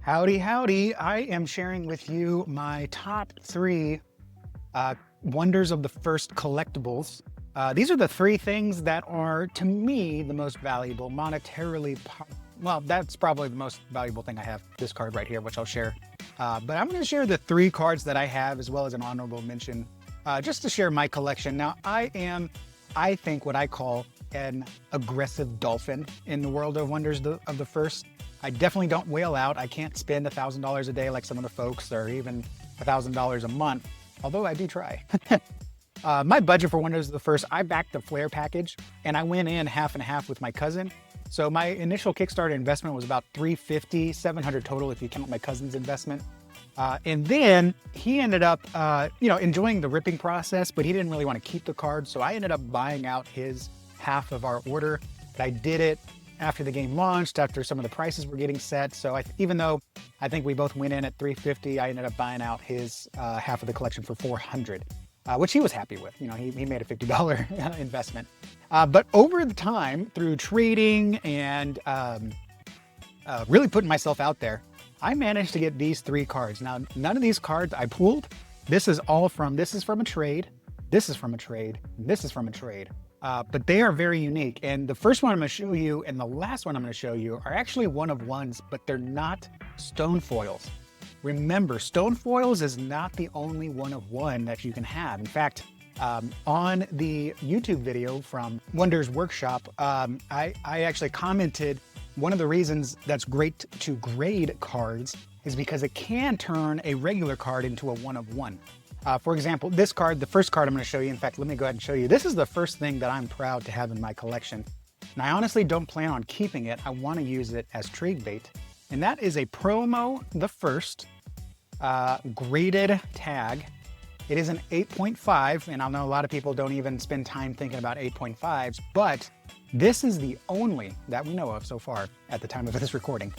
Howdy, howdy. I am sharing with you my top three wonders of the first collectibles. These are the three things that are, to me, the most valuable, monetarily. Well, that's probably the most valuable thing I have, this card right here, which I'll share. But I'm going to share the three cards that I have, as well as an honorable mention, just to share my collection. Now, I think, what I call an aggressive dolphin in the world of wonders of the first. I definitely don't whale out. I can't spend $1,000 a day like some of the folks, or even $1,000 a month, although I do try. My budget for Wonders of the First, I backed the Flare package, and I went in half and half with my cousin. So my initial Kickstarter investment was about $350, $700 total if you count my cousin's investment. And then he ended up, enjoying the ripping process, but he didn't really want to keep the card. So I ended up buying out his half of our order. But I did it after the game launched, after some of the prices were getting set. So even though I think we both went in at $350, I ended up buying out his half of the collection for $400, which he was happy with. You know, he made a $50 investment. But over the time, through trading and really putting myself out there, I managed to get these three cards. Now, none of these cards I pooled. This is from a trade, this is from a trade, this is from a trade. But they are very unique. And the first one I'm going to show you and the last one I'm going to show you are actually one of ones, but they're not Stonefoils. Remember, Stonefoils is not the only one of one that you can have. In fact, on the YouTube video from Wonders Workshop, I actually commented one of the reasons that's great to grade cards is because it can turn a regular card into a one of one. For example, this card, the first card I'm going to show you, in fact, let me go ahead and show you. This is the first thing that I'm proud to have in my collection. And I honestly don't plan on keeping it. I want to use it as trade bait. And that is a Promo the First graded tag. It is an 8.5, and I know a lot of people don't even spend time thinking about 8.5s, but this is the only that we know of so far at the time of this recording.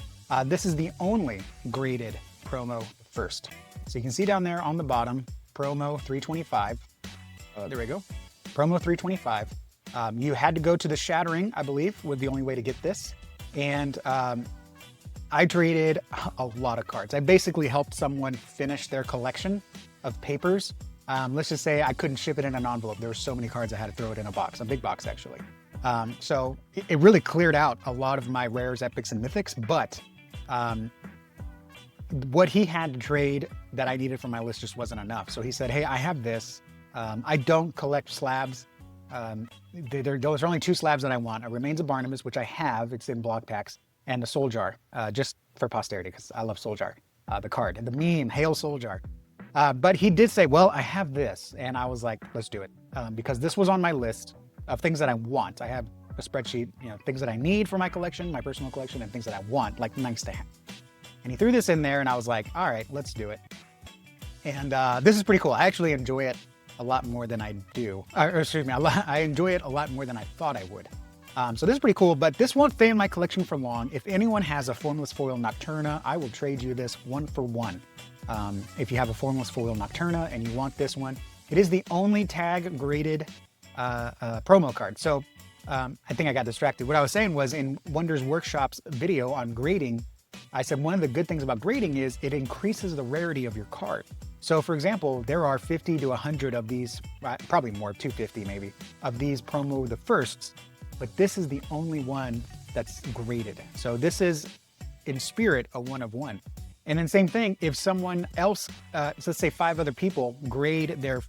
This is the only graded Promo First. So you can see down there on the bottom, Promo 325. There we go. Promo 325. You had to go to the Shattering, I believe, was the only way to get this. And I traded a lot of cards. I basically helped someone finish their collection of papers. Let's just say I couldn't ship it in an envelope. There were so many cards I had to throw it in a box, a big box actually. So it really cleared out a lot of my rares, epics, and mythics, but what he had to trade that I needed for my list just wasn't enough. So he said, hey, I have this. I don't collect slabs. Those are only two slabs that I want. A Remains of Barnabas, which I have, it's in block packs, and a Soul Jar, just for posterity, because I love Soul Jar, the card, and the meme, Hail Soul Jar. But he did say, well, I have this. And I was like, let's do it. Because this was on my list of things that I want. I have a spreadsheet, things that I need for my collection, my personal collection, and things that I want, like nice to have. And he threw this in there and I was like, all right, let's do it. And this is pretty cool. I actually enjoy it a lot more than I do. I enjoy it a lot more than I thought I would. So this is pretty cool, but this won't stay in my collection for long. If anyone has a Formless Foil Nocturna, I will trade you this one for one. If you have a Formless Foil Nocturna and you want this one, it is the only tag graded promo card. So I think I got distracted. What I was saying was, in Wonders Workshop's video on grading, I said one of the good things about grading is it increases the rarity of your card. So for example, there are 50 to 100 of these, probably more, 250 maybe, of these Promo the Firsts, but this is the only one that's graded. So this is, in spirit, a one of one. And then same thing, if someone else, let's say 5 other people grade their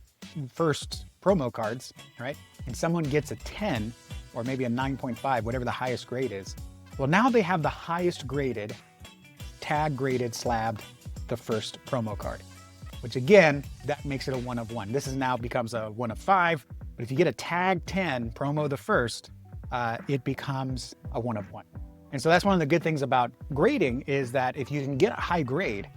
first promo cards, right? And someone gets a 10 or maybe a 9.5, whatever the highest grade is. Well, now they have the highest graded, tag graded, slabbed, the first promo card, which again, that makes it a one of one. This is now becomes a one of 5, but if you get a tag 10 Promo the First, it becomes a one of one. And so that's one of the good things about grading, is that if you can get a high grade,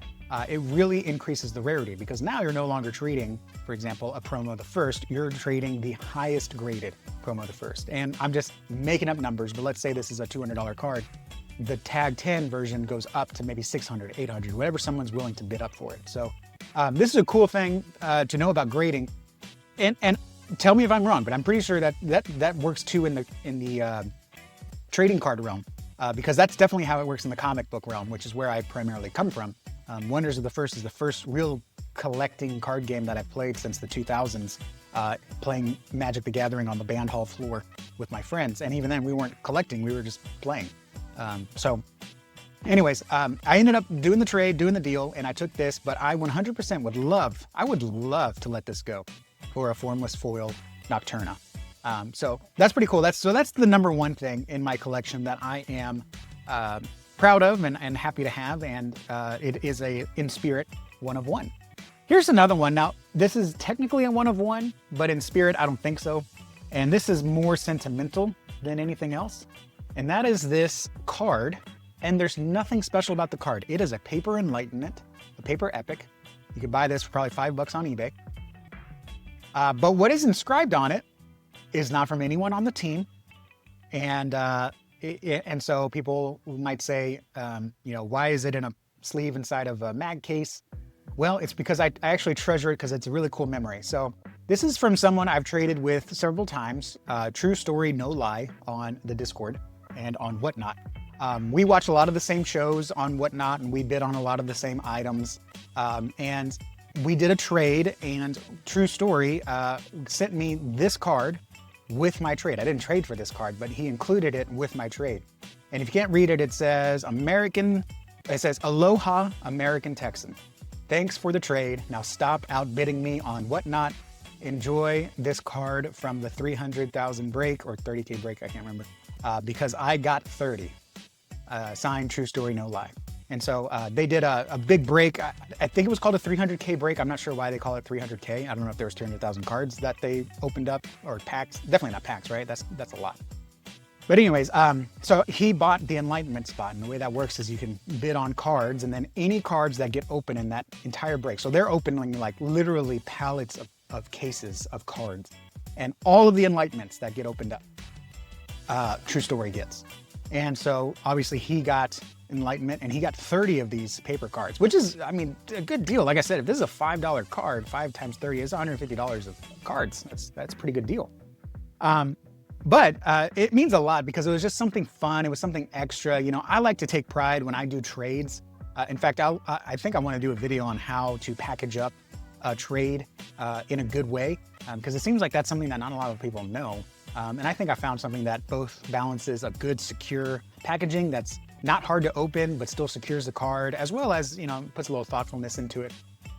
it really increases the rarity, because now you're no longer trading, for example, a Promo the First, you're trading the highest graded Promo the First. And I'm just making up numbers, but let's say this is a $200 card. The tag 10 version goes up to maybe 600, 800, whatever someone's willing to bid up for it. So this is a cool thing to know about grading. And tell me if I'm wrong, but I'm pretty sure that works too in the trading card realm. because that's definitely how it works in the comic book realm, which is where I primarily come from. Wonders of the First is the first real collecting card game that I've played since the 2000s, playing Magic the Gathering on the band hall floor with my friends. And even then we weren't collecting, we were just playing. Anyways, I ended up doing the trade, doing the deal, and I took this, but I 100% would love to let this go for a Formless foil Nocturna. So that's pretty cool. That's the number one thing in my collection that I am proud of and happy to have, and it is a in spirit 1 of 1. Here's another one. Now this is technically a 1 of 1, but in spirit I don't think so. And this is more sentimental than anything else. And that is this card. And there's nothing special about the card. It is a paper enlightenment, a paper epic. You could buy this for probably $5 on eBay. But what is inscribed on it is not from anyone on the team. And so people might say, why is it in a sleeve inside of a mag case? Well, it's because I actually treasure it because it's a really cool memory. So this is from someone I've traded with several times. True story, no lie, on the Discord and on Whatnot. We watch a lot of the same shows on Whatnot, and we bid on a lot of the same items. And we did a trade, and True Story sent me this card with my trade. I didn't trade for this card, but he included it with my trade. And if you can't read it, it says Aloha American Texan. Thanks for the trade. Now stop outbidding me on Whatnot. Enjoy this card from the 300,000 break or 30K break, I can't remember, because I got 30. Signed, True Story, no lie. And so they did a big break. I think it was called a 300K break. I'm not sure why they call it 300K. I don't know if there was 200,000 cards that they opened up, or packs. Definitely not packs, right? That's a lot. But anyways, so he bought the Enlightenment spot, and the way that works is you can bid on cards, and then any cards that get open in that entire break. So they're opening like literally pallets of cases of cards, and all of the Enlightenments that get opened up, True Story gets. And so obviously he got Enlightenment, and he got 30 of these paper cards, which is, I mean, a good deal. Like I said, if this is a $5 card, 5 times 30 is $150 of cards. That's a pretty good deal. But it means a lot because it was just something fun. It was something extra. I like to take pride when I do trades. In fact, I think I want to do a video on how to package up a trade in a good way, because it seems like that's something that not a lot of people know. And I think I found something that both balances a good, secure packaging that's not hard to open, but still secures the card, as well as, puts a little thoughtfulness into it.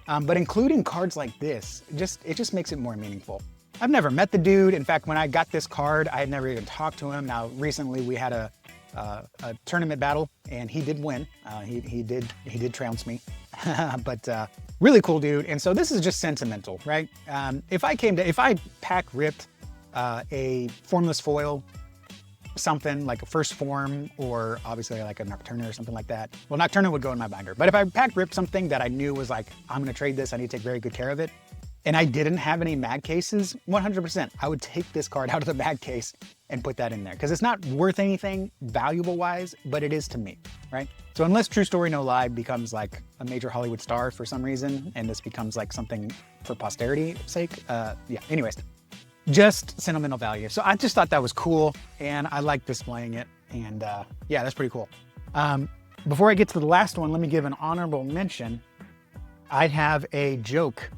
But including cards like this, it just makes it more meaningful. I've never met the dude. In fact, when I got this card, I had never even talked to him. Now, recently we had a tournament battle, and he did win. He did trounce me, but really cool dude. And so this is just sentimental, right? If I pack ripped a Formless foil, something like a first form, or obviously like a Nocturna or something like that. Well, Nocturna would go in my binder. But if I pack ripped something that I knew was like, I'm gonna trade this, I need to take very good care of it, and I didn't have any mag cases, 100%, I would take this card out of the mag case and put that in there. Because it's not worth anything valuable-wise, but it is to me, right? So unless True Story, no lie becomes like a major Hollywood star for some reason, and this becomes like something for posterity's sake, yeah, anyways. Just sentimental value. So I just thought that was cool, and I like displaying it, and yeah, that's pretty cool. Before I get to the last one, let me give an honorable mention. I have a joke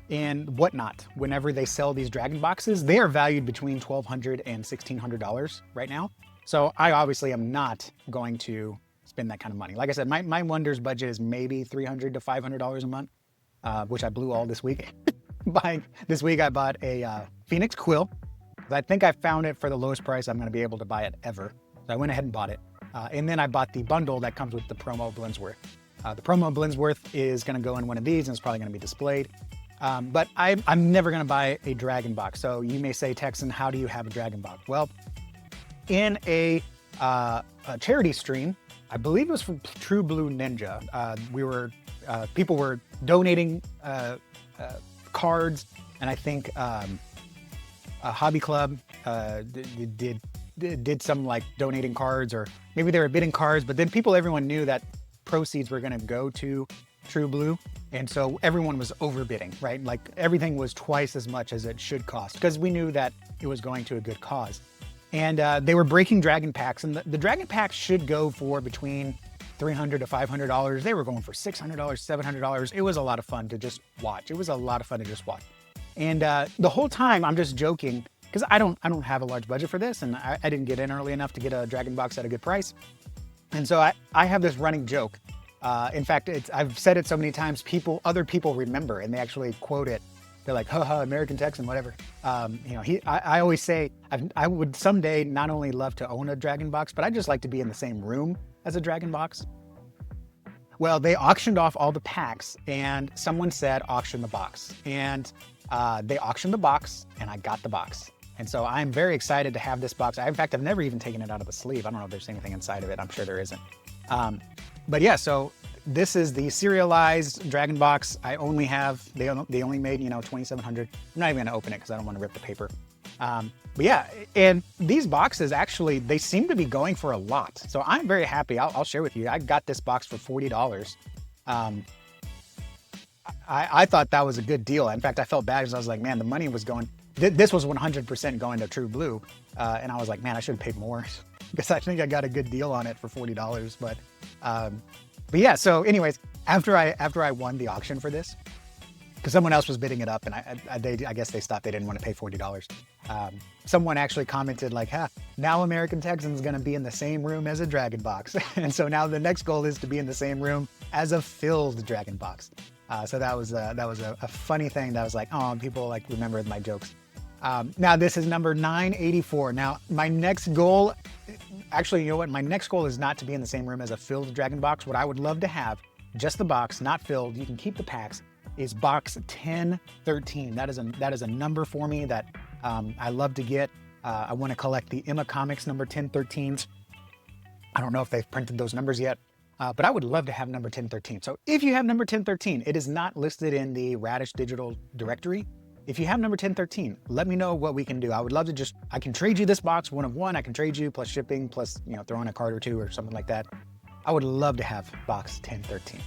in Whatnot. Whenever they sell these dragon boxes, they are valued between $1,200 and $1,600 right now. So I obviously am not going to spend that kind of money. Like I said, my Wonders budget is maybe $300 to $500 a month, which I blew all this week. This week I bought a Phoenix quill. I think I found it for the lowest price I'm going to be able to buy it ever. So I went ahead and bought it. And then I bought the bundle that comes with the promo Blensworth. The promo Blensworth is going to go in one of these, and it's probably going to be displayed. But I'm never going to buy a dragon box. So you may say, Texan, how do you have a dragon box? Well, in a charity stream, I believe it was from True Blue Ninja. People were donating cards, and I think a hobby club did some like donating cards, or maybe they were bidding cards, but then everyone knew that proceeds were going to go to True Blue, and so everyone was overbidding, right? Like everything was twice as much as it should cost, because we knew that it was going to a good cause. And they were breaking dragon packs, and the dragon packs should go for between $300 to $500. They were going for $600, $700. It was a lot of fun to just watch. And the whole time I'm just joking because I don't have a large budget for this, and I didn't get in early enough to get a dragon box at a good price. And so I have this running joke. In fact, I've said it so many times, other people remember, and they actually quote it. They're like, haha, American Texan, whatever. I always say I would someday not only love to own a dragon box, but I'd just like to be in the same room as a dragon box. Well, they auctioned off all the packs, and someone said auction the box. And they auctioned the box, and I got the box. And so I'm very excited to have this box. In fact, I've never even taken it out of the sleeve. I don't know if there's anything inside of it. I'm sure there isn't. But yeah, so this is the serialized dragon box. They only made, 2,700. I'm not even gonna open it because I don't want to rip the paper. But yeah, and these boxes actually, they seem to be going for a lot. So I'm very happy. I'll share with you. I got this box for $40. I thought that was a good deal. In fact, I felt bad because I was like, man, the money was going, this was 100% going to True Blue. And I was like, man, I should have paid more because I think I got a good deal on it for $40. But yeah, so anyways, after I won the auction for this, because someone else was bidding it up, and I guess they stopped. They didn't want to pay $40. Someone actually commented like, now American Texan's going to be in the same room as a dragon box. And so now the next goal is to be in the same room as a filled dragon box. So that was a funny thing that was like, oh, people like remembered my jokes. Now this is number 984. Now my next goal, actually, you know what? My next goal is not to be in the same room as a filled dragon box. What I would love to have, just the box, not filled, you can keep the packs, is box 1013. That is a number for me that I love to get. I want to collect the Emma Comics number 1013s. I don't know if they've printed those numbers yet, but I would love to have number 1013. So if you have number 1013, it is not listed in the Radish Digital directory. If you have number 1013, let me know what we can do. I would love to I can trade you this box, one of one. I can trade you plus shipping, plus, throw in a card or two or something like that. I would love to have box 1013.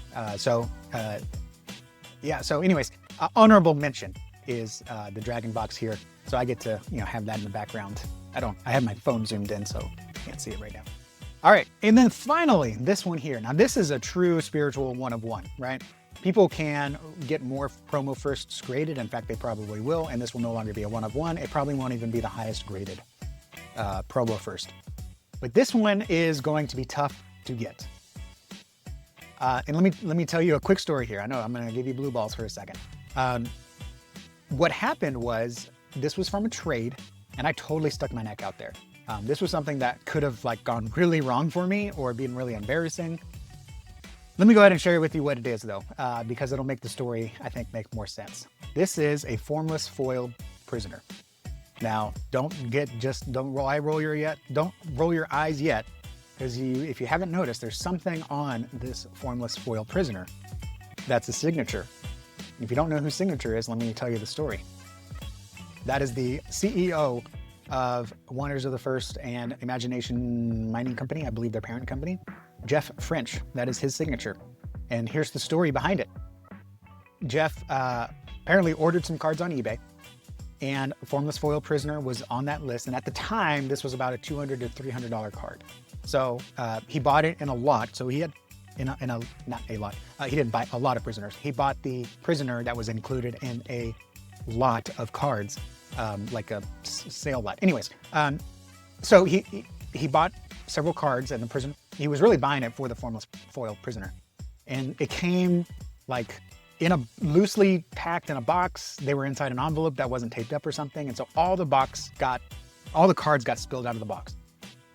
Yeah, so anyways, honorable mention is the dragon box here. So I get to, have that in the background. I have my phone zoomed in, so I can't see it right now. All right, and then finally, this one here. Now this is a true spiritual one of one, right? People can get more promo firsts graded. In fact, they probably will, and this will no longer be a one of one. It probably won't even be the highest graded promo first. But this one is going to be tough to get. And let me tell you a quick story here. I know I'm going to give you blue balls for a second. What happened was this was from a trade, and I totally stuck my neck out there. This was something that could have gone really wrong for me or been really embarrassing. Let me go ahead and share with you what it is though, because it'll make the story, I think, make more sense. This is a formless foil prisoner. Now, don't roll your eyes yet, because if you haven't noticed, there's something on this formless foil prisoner that's a signature. If you don't know whose signature is, let me tell you the story. That is the CEO of Wonders of the First and Imagination Mining Company, I believe their parent company, Jeff French. That is his signature. And here's the story behind it. Jeff apparently ordered some cards on eBay, and Formless Foil Prisoner was on that list. And at the time, this was about a $200 to $300 card. So he bought it in a lot. So he had not a lot. He didn't buy a lot of prisoners. He bought the prisoner that was included in a lot of cards, like a sale lot. Anyways, so he bought several cards and the prisoner. He was really buying it for the Formless Foil Prisoner, and it came in a loosely packed in a box. They were inside an envelope that wasn't taped up or something, and so all the cards got spilled out of the box.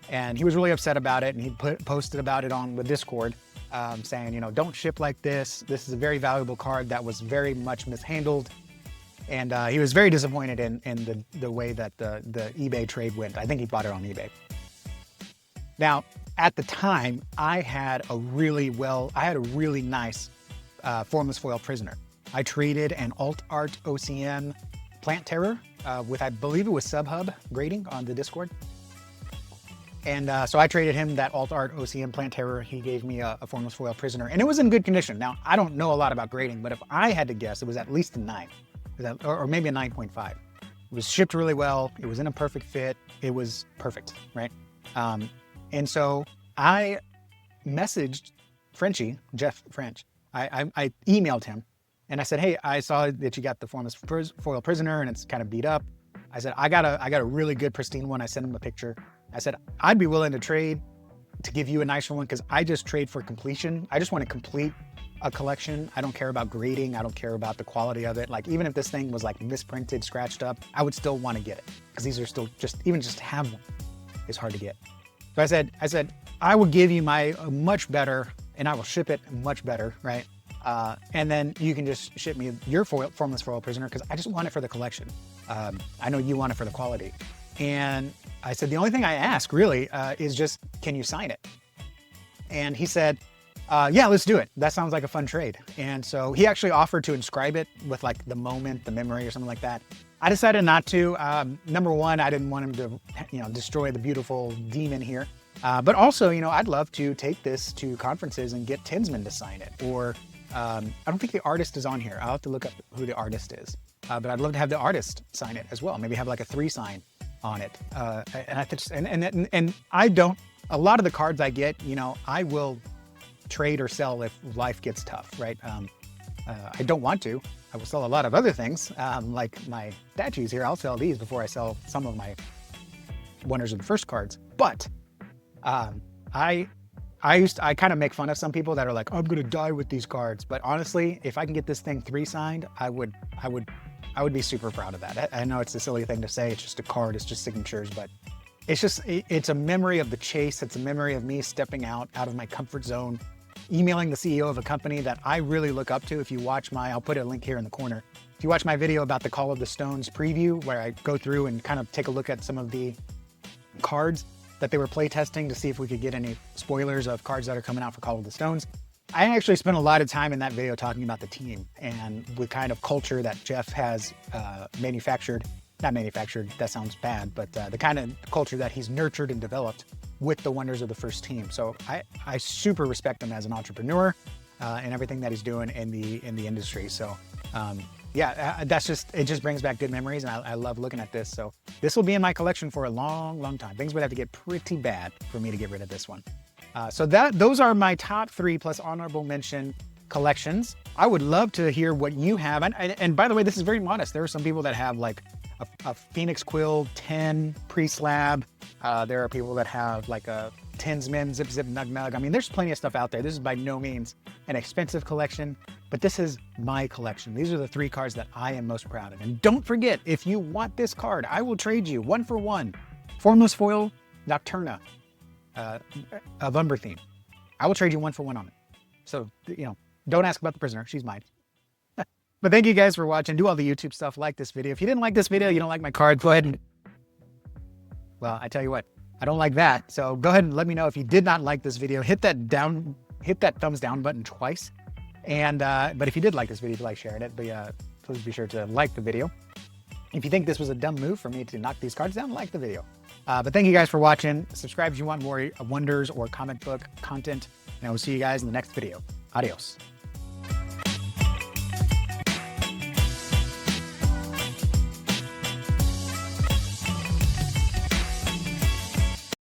And he was really upset about it, and he posted about it on the Discord, saying, don't ship like this. This is a very valuable card that was very much mishandled. And he was very disappointed in the way that the eBay trade went. I think he bought it on eBay. Now, at the time, I had a really nice Formless Foil Prisoner. I traded an Alt Art OCM Plant Terror with, I believe it was Subhub grading on the Discord. And so I traded him that Alt Art OCM Plant Terror. He gave me a Formless Foil Prisoner, and it was in good condition. Now, I don't know a lot about grading, but if I had to guess, it was at least a 9, or maybe a 9.5. was shipped really well. It was in a perfect fit. It was perfect, right? And so I messaged Frenchie, Jeff French. I emailed him and I said, hey, I saw that you got the Formless foil prisoner and it's kind of beat up. I said, I got a really good pristine one. I sent him a picture. I said, I'd be willing to trade to give you a nicer one because I just trade for completion. I just want to complete a collection. I don't care about grading. I don't care about the quality of it. Like even if this thing was like misprinted, scratched up, I would still want to get it because these are still even just to have one is hard to get. So I said, I will give you my much better and I will ship it much better, right? And then you can just ship me your Formless foil prisoner because I just want it for the collection. I know you want it for the quality. And I said, the only thing I ask really is just, can you sign it? And he said, yeah, let's do it. That sounds like a fun trade. And so he actually offered to inscribe it with like the moment, the memory or something like that. I decided not to. Number one, I didn't want him to, destroy the beautiful demon here. But also, I'd love to take this to conferences and get Tinsman to sign it. Or I don't think the artist is on here. I'll have to look up who the artist is. But I'd love to have the artist sign it as well. Maybe have like a 3 sign on it. And I don't, a lot of the cards I get, I will trade or sell if life gets tough, right? I don't want to. I will sell a lot of other things, like my statues here. I'll sell these before I sell some of my Wonders of the First cards. But I kind of make fun of some people that are like, oh, I'm gonna die with these cards. But honestly, if I can get this thing 3 signed, I would be super proud of that. I know it's a silly thing to say. It's just a card. It's just signatures, but it's a memory of the chase. It's a memory of me stepping out of my comfort zone, emailing the CEO of a company that I really look up to. If you watch I'll put a link here in the corner. If you watch my video about the Call of the Stones preview, where I go through and kind of take a look at some of the cards that they were play testing to see if we could get any spoilers of cards that are coming out for Call of the Stones. I actually spent a lot of time in that video talking about the team and the kind of culture that Jeff has not manufactured, that sounds bad, but the kind of culture that he's nurtured and developed with the Wonders of the First team. So I super respect him as an entrepreneur and everything that he's doing in the industry. So yeah, it just brings back good memories, and I love looking at this. So this will be in my collection for a long, long time. Things would have to get pretty bad for me to get rid of this one. So those are my top 3 plus honorable mention collections. I would love to hear what you have. And by the way, this is very modest. There are some people that have like a Phoenix Quill 10 pre-slab. There are people that have like a Tinsman Zip Zip Nug Nug. I mean, there's plenty of stuff out there. This is by no means an expensive collection, but this is my collection. These are the 3 cards that I am most proud of. And don't forget, if you want this card, I will trade you 1 for 1. Formless foil Nocturna of Umber theme. I will trade you 1 for 1 on it. So, don't ask about the prisoner. She's mine. But thank you guys for watching. Do all the YouTube stuff. Like this video. If you didn't like this video, you don't like my cards, go ahead and... Well, I tell you what, I don't like that. So go ahead and let me know if you did not like this video. Hit that thumbs down button twice. And but if you did like this video, if you like sharing it, please be sure to like the video. If you think this was a dumb move for me to knock these cards down, like the video. But thank you guys for watching. Subscribe if you want more Wonders or comic book content. And I will see you guys in the next video. Adios.